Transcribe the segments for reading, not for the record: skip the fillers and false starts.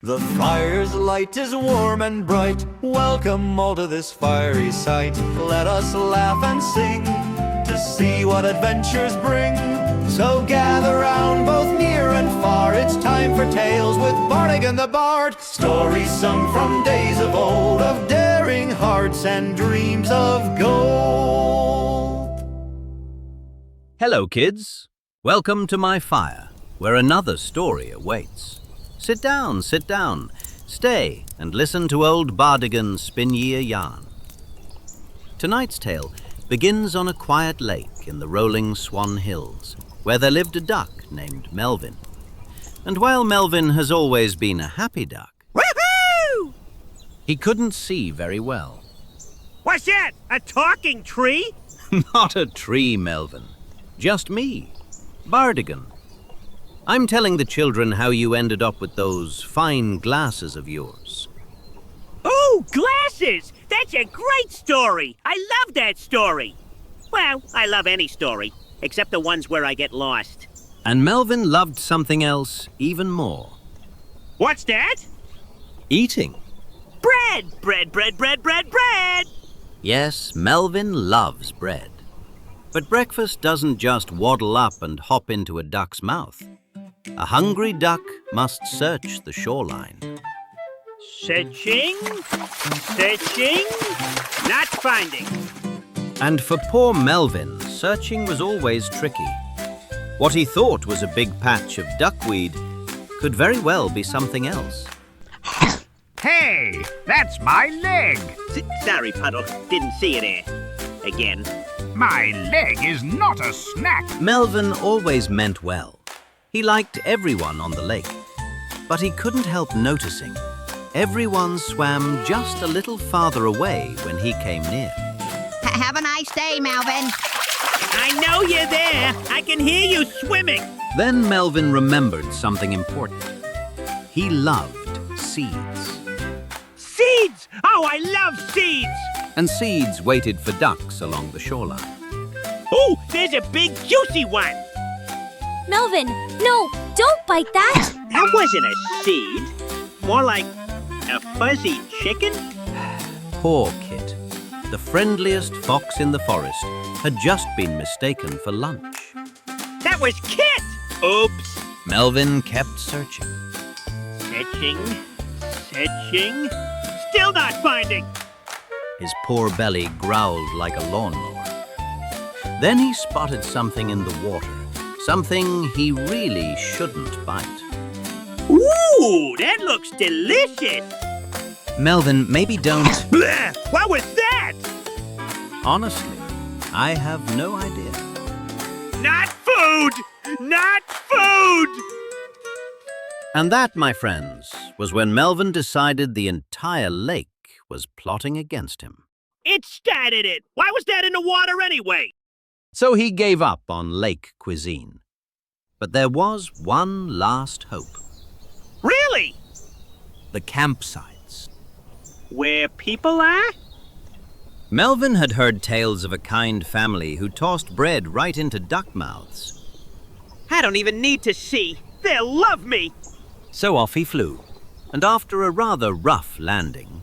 The fire's light is warm and bright. Welcome all to this fiery sight. Let us laugh and sing to see what adventures bring. So gather round both near and far. It's time for tales with Bardigan the Bard. Stories sung from days of old, of daring hearts and dreams of gold. Hello, kids. Welcome to my fire, where another story awaits. Sit down, stay and listen to old Bardigan spin ye a yarn. Tonight's tale begins on a quiet lake in the rolling Swan Hills, where there lived a duck named Melvin. And while Melvin has always been a happy duck, Woohoo! he couldn't see very well. What's that? A talking tree? Not a tree, Melvin. Just me, Bardigan. I'm telling the children how you ended up with those fine glasses of yours. Oh, glasses! That's a great story! I love that story! Well, I love any story, except the ones where I get lost. And Melvin loved something else even more. What's that? Eating. Bread! Bread! Yes, Melvin loves bread. But breakfast doesn't just waddle up and hop into a duck's mouth. A hungry duck must search the shoreline. Searching, not finding. And for poor Melvin, searching was always tricky. What he thought was a big patch of duckweed could very well be something else. Hey, that's my leg. Sorry, Puddle. Didn't see it there. Again. My leg is not a snack. Melvin always meant well. He liked everyone on the lake, but he couldn't help noticing everyone swam just a little farther away when he came near. Have a nice day, Melvin. I know you're there. I can hear you swimming. Then Melvin remembered something important. He loved seeds. Seeds! Oh, I love seeds! And seeds waited for ducks along the shoreline. Oh, there's a big juicy one. Melvin, no, don't bite that! That wasn't a seed. More like a fuzzy chicken? Poor Kit, the friendliest fox in the forest, had just been mistaken for lunch. That was Kit! Oops. Melvin kept searching. Searching. Still not finding. His poor belly growled like a lawnmower. Then he spotted something in the water. Something he really shouldn't bite. Ooh, that looks delicious! Melvin, maybe don't... Blech! What was that? Honestly, I have no idea. Not food! Not food! And that, my friends, was when Melvin decided the entire lake was plotting against him. It started it! Why was that in the water anyway? So he gave up on lake cuisine. But there was one last hope. Really? The campsites. Where people are? Melvin had heard tales of a kind family who tossed bread right into duck mouths. I don't even need to see. They'll love me. So off he flew. And after a rather rough landing...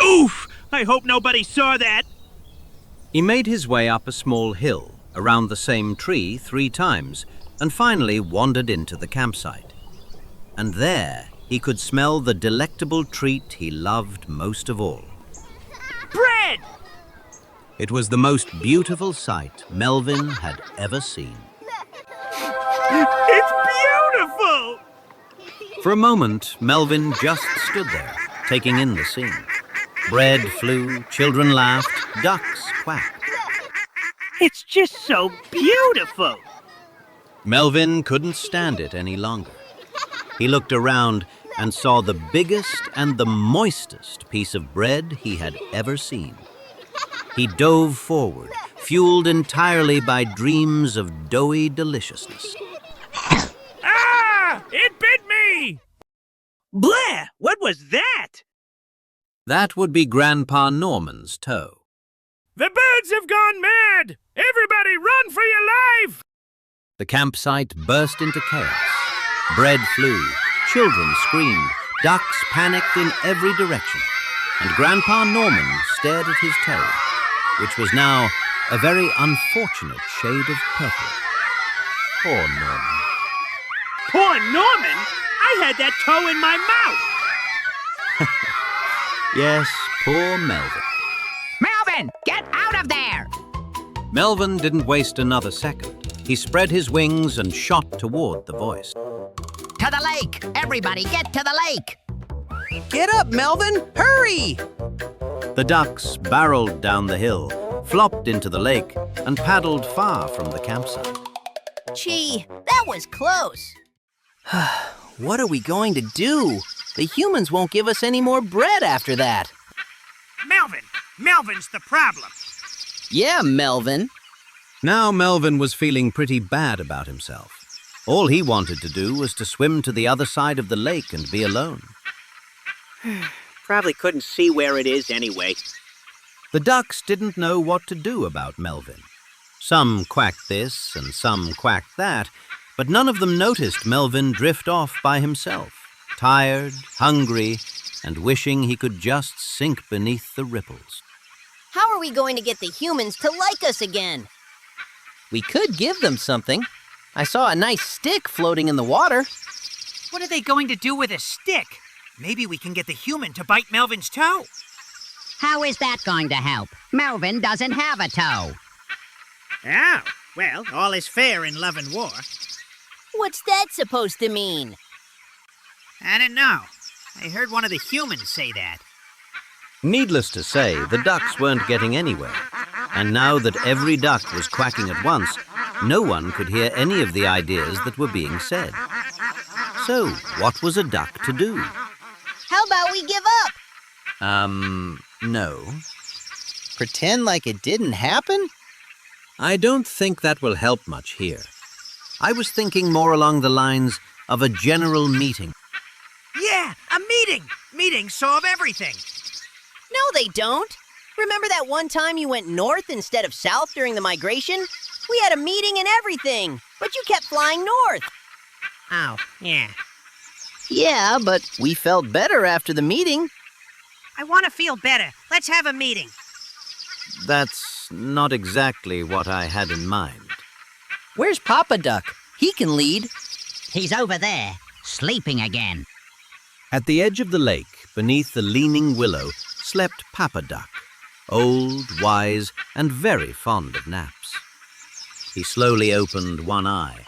Oof! I hope nobody saw that. He made his way up a small hill, around the same tree 3 times, and finally wandered into the campsite. And there he could smell the delectable treat he loved most of all. Bread! It was the most beautiful sight Melvin had ever seen. It's beautiful! For a moment, Melvin just stood there, taking in the scene. Bread flew, children laughed, ducks quacked. It's just so beautiful. Melvin couldn't stand it any longer. He looked around and saw the biggest and the moistest piece of bread he had ever seen. He dove forward, fueled entirely by dreams of doughy deliciousness. Ah! It bit me! Bleh! What was that? That would be Grandpa Norman's toe. The birds have gone mad! Everybody run for your life! The campsite burst into chaos. Bread flew, children screamed, Ducks panicked in every direction, and Grandpa Norman stared at his toe, which was now a very unfortunate shade of purple. Poor Norman. Poor Norman? I had that toe in my mouth. Yes, poor Melvin. Melvin, get out of there! Melvin didn't waste another second. He spread his wings and shot toward the voice. To the lake! Everybody get to the lake! Get up, Melvin! Hurry! The ducks barreled down the hill, flopped into the lake, and paddled far from the campsite. Gee, that was close. What are we going to do? The humans won't give us any more bread after that. Melvin's the problem. Yeah, Melvin. Now Melvin was feeling pretty bad about himself. All he wanted to do was to swim to the other side of the lake and be alone. Probably couldn't see where it is anyway. The ducks didn't know what to do about Melvin. Some quacked this and some quacked that, but none of them noticed Melvin drift off by himself, tired, hungry, and wishing he could just sink beneath the ripples. How are we going to get the humans to like us again? We could give them something. I saw a nice stick floating in the water. What are they going to do with a stick? Maybe we can get the human to bite Melvin's toe. How is that going to help? Melvin doesn't have a toe. Oh, well, all is fair in love and war. What's that supposed to mean? I don't know. I heard one of the humans say that. Needless to say, the ducks weren't getting anywhere. And now that every duck was quacking at once, no one could hear any of the ideas that were being said. So, what was a duck to do? How about we give up? No. Pretend like it didn't happen? I don't think that will help much here. I was thinking more along the lines of a general meeting. Yeah, a meeting! Meetings solve everything. No, they don't. Remember that one time you went north instead of south during the migration? We had a meeting and everything, but you kept flying north. Oh, yeah. Yeah, but we felt better after the meeting. I want to feel better. Let's have a meeting. That's not exactly what I had in mind. Where's Papa Duck? He can lead. He's over there, sleeping again. At the edge of the lake, beneath the leaning willow, slept Papa Duck, old, wise, and very fond of naps. He slowly opened one eye.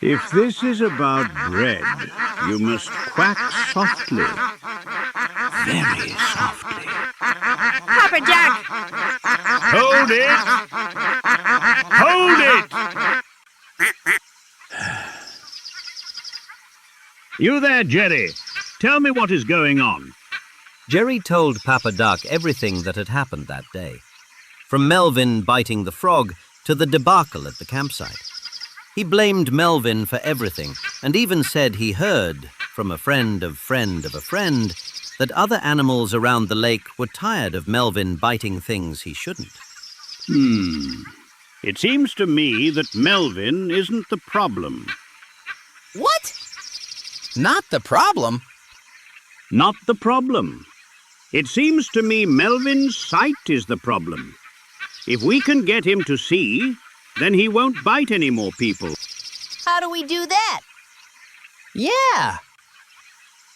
If this is about bread, you must quack softly. Very softly. Papa Duck! Hold it! Hold it! You there, Jerry. Tell me what is going on. Jerry told Papa Duck everything that had happened that day, from Melvin biting the frog to the debacle at the campsite. He blamed Melvin for everything, and even said he heard, from a friend of a friend, that other animals around the lake were tired of Melvin biting things he shouldn't. It seems to me that Melvin isn't the problem. What? Not the problem? Not the problem. It seems to me Melvin's sight is the problem. If we can get him to see, then he won't bite any more people. How do we do that? Yeah.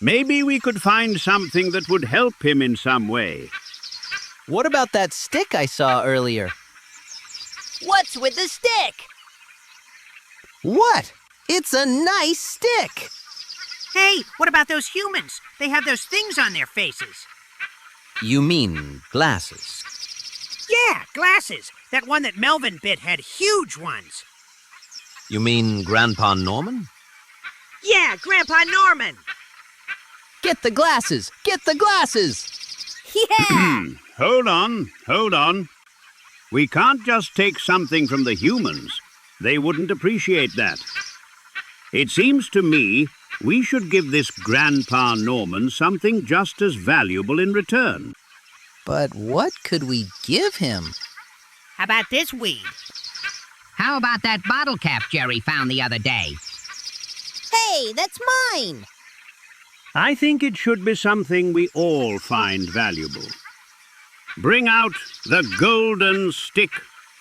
Maybe we could find something that would help him in some way. What about that stick I saw earlier? What's with the stick? What? It's a nice stick. Hey, what about those humans? They have those things on their faces. You mean glasses? Yeah, glasses. That one that Melvin bit had huge ones. You mean Grandpa Norman? Yeah, Grandpa Norman. Get the glasses! Get the glasses! Yeah! Hold on. We can't just take something from the humans. They wouldn't appreciate that. It seems to me we should give this Grandpa Norman something just as valuable in return. But what could we give him? How about this weed? How about that bottle cap Jerry found the other day? Hey, that's mine! I think it should be something we all find valuable. Bring out the golden stick.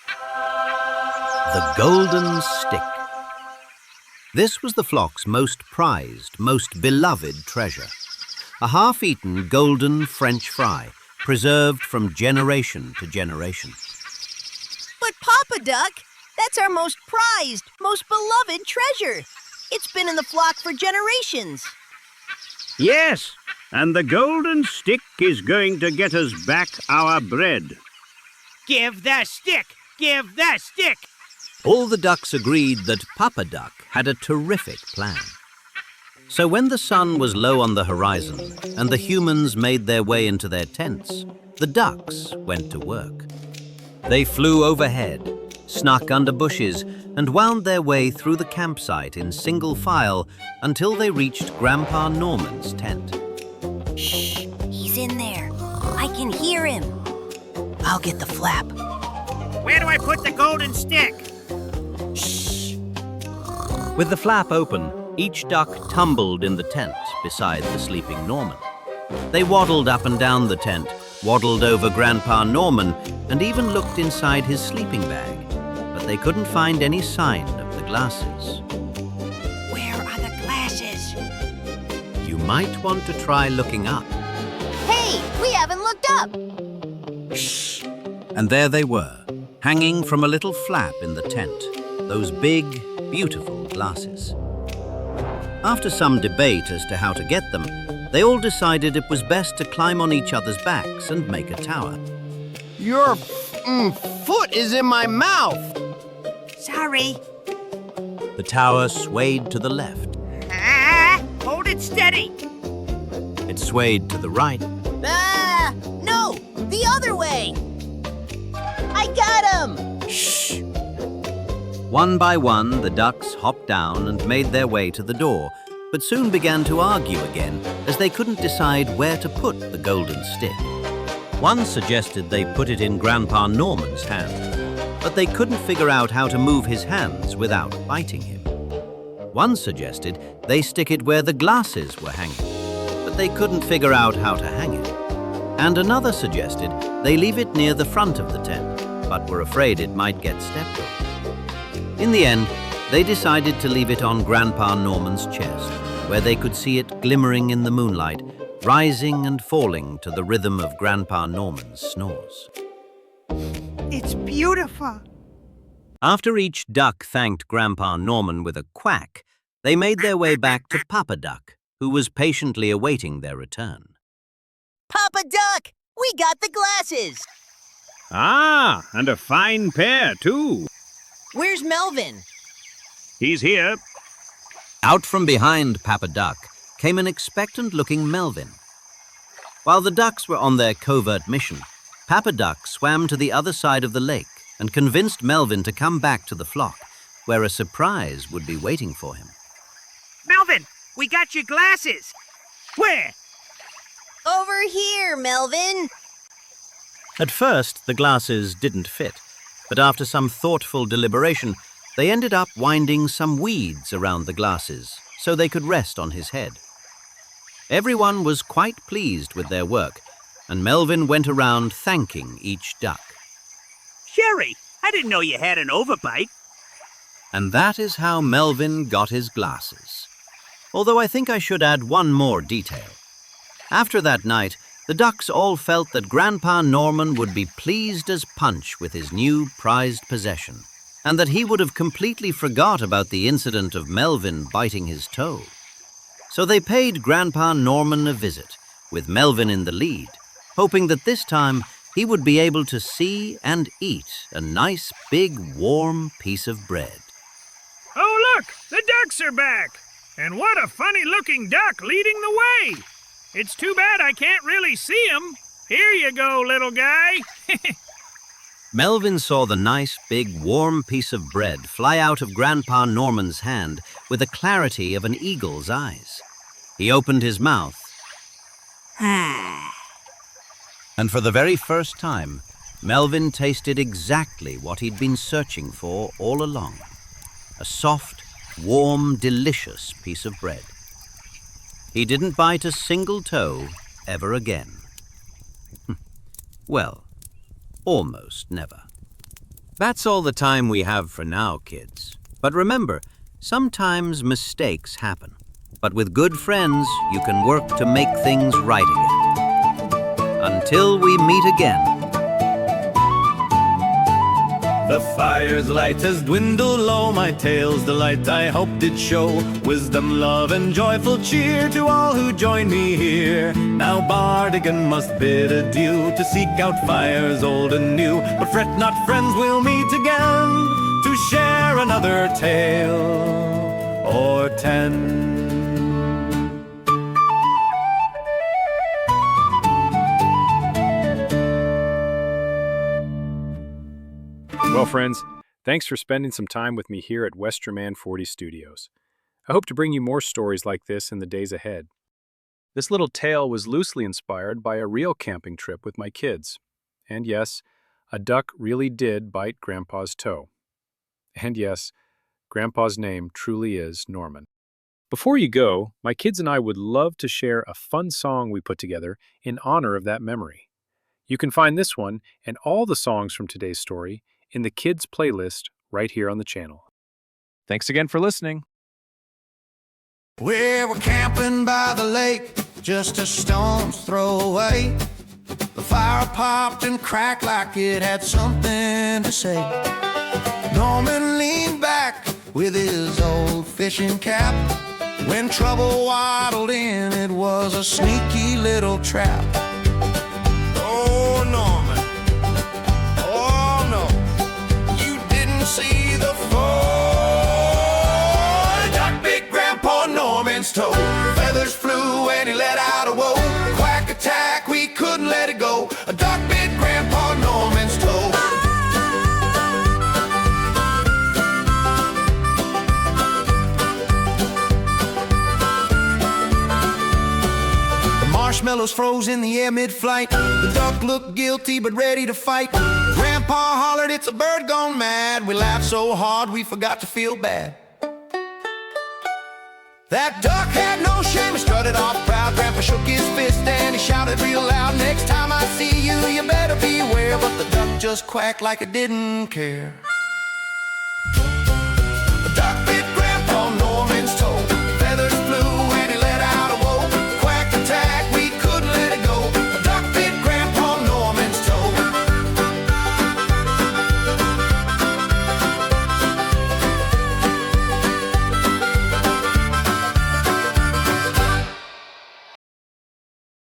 The golden stick. This was the flock's most prized, most beloved treasure. A half-eaten golden French fry, preserved from generation to generation. But Papa Duck, that's our most prized, most beloved treasure. It's been in the flock for generations. Yes, and the golden stick is going to get us back our bread. Give the stick! Give the stick! All the ducks agreed that Papa Duck had a terrific plan. So when the sun was low on the horizon and the humans made their way into their tents, the ducks went to work. They flew overhead, snuck under bushes, and wound their way through the campsite in single file until they reached Grandpa Norman's tent. Shh, he's in there. I can hear him. I'll get the flap. Where do I put the golden stick? Shh. With the flap open, each duck tumbled in the tent beside the sleeping Norman. They waddled up and down the tent, waddled over Grandpa Norman, and even looked inside his sleeping bag. But they couldn't find any sign of the glasses. Where are the glasses? You might want to try looking up. Hey, we haven't looked up. Shh! And there they were, hanging from a little flap in the tent, those big, beautiful glasses. After some debate as to how to get them, they all decided it was best to climb on each other's backs and make a tower. Your foot is in my mouth. Sorry. The tower swayed to the left. Hold it steady. It swayed to the right. Ah, no, the other way. I got him. Shh! One by one, the ducks hopped down and made their way to the door, but soon began to argue again as they couldn't decide where to put the golden stick. One suggested they put it in Grandpa Norman's hand, but they couldn't figure out how to move his hands without biting him. One suggested they stick it where the glasses were hanging, but they couldn't figure out how to hang it. And another suggested they leave it near the front of the tent, but were afraid it might get stepped on. In the end, they decided to leave it on Grandpa Norman's chest, where they could see it glimmering in the moonlight, rising and falling to the rhythm of Grandpa Norman's snores. It's beautiful. After each duck thanked Grandpa Norman with a quack, they made their way back to Papa Duck, who was patiently awaiting their return. Papa Duck, we got the glasses. Ah, and a fine pair, too. Where's Melvin? He's here. Out from behind Papa Duck came an expectant-looking Melvin. While the ducks were on their covert mission, Papa Duck swam to the other side of the lake and convinced Melvin to come back to the flock, where a surprise would be waiting for him. Melvin, we got your glasses. Where? Over here, Melvin. At first, the glasses didn't fit, but after some thoughtful deliberation, they ended up winding some weeds around the glasses so they could rest on his head. Everyone was quite pleased with their work, and Melvin went around thanking each duck. Sherry, I didn't know you had an overbite. And that is how Melvin got his glasses. Although I think I should add one more detail. After that night, the ducks all felt that Grandpa Norman would be pleased as punch with his new prized possession, and that he would have completely forgot about the incident of Melvin biting his toe. So they paid Grandpa Norman a visit, with Melvin in the lead, hoping that this time he would be able to see and eat a nice, big, warm piece of bread. Oh, look! The ducks are back! And what a funny-looking duck leading the way! It's too bad I can't really see him. Here you go, little guy. Melvin saw the nice, big, warm piece of bread fly out of Grandpa Norman's hand with the clarity of an eagle's eyes. He opened his mouth, and for the very first time, Melvin tasted exactly what he'd been searching for all along. A soft, warm, delicious piece of bread. he didn't bite a single toe ever again. Well, almost never. That's all the time we have for now, kids. But remember, sometimes mistakes happen. But with good friends, you can work to make things right again. Until we meet again. The fire's light has dwindled low, my tale's delight I hope did show wisdom, love, and joyful cheer to all who join me here. Now Bardigan must bid adieu to seek out fires old and new. But fret not, friends, we'll meet again to share another tale or 10. Well, friends, thanks for spending some time with me here at Westraman40 Studios. I hope to bring you more stories like this in the days ahead. This little tale was loosely inspired by a real camping trip with my kids. And yes, a duck really did bite Grandpa's toe. And yes, Grandpa's name truly is Norman. Before you go, my kids and I would love to share a fun song we put together in honor of that memory. You can find this one and all the songs from today's story in the kids' playlist right here on the channel. Thanks again for listening. We were camping by the lake, just a stone's throw away. The fire popped and cracked like it had something to say. Norman leaned back with his old fishing cap. When trouble waddled in, it was a sneaky little trap. Oh, Norman. Oh, no. You didn't see the fall. Duck bit Grandpa Norman's toe. Feathers flew and he let out a whoa. Quack attack, we couldn't let it go. A duck bit Grandpa Norman's toe. Marshmallows froze in the air mid-flight. The duck looked guilty but ready to fight. Grandpa hollered, "It's a bird gone mad." We laughed so hard we forgot to feel bad. That duck had no shame, he strutted off proud. Grandpa shook his fist and he shouted real loud, "Next time I see you, you better beware." But the duck just quacked like it didn't care. The duck bit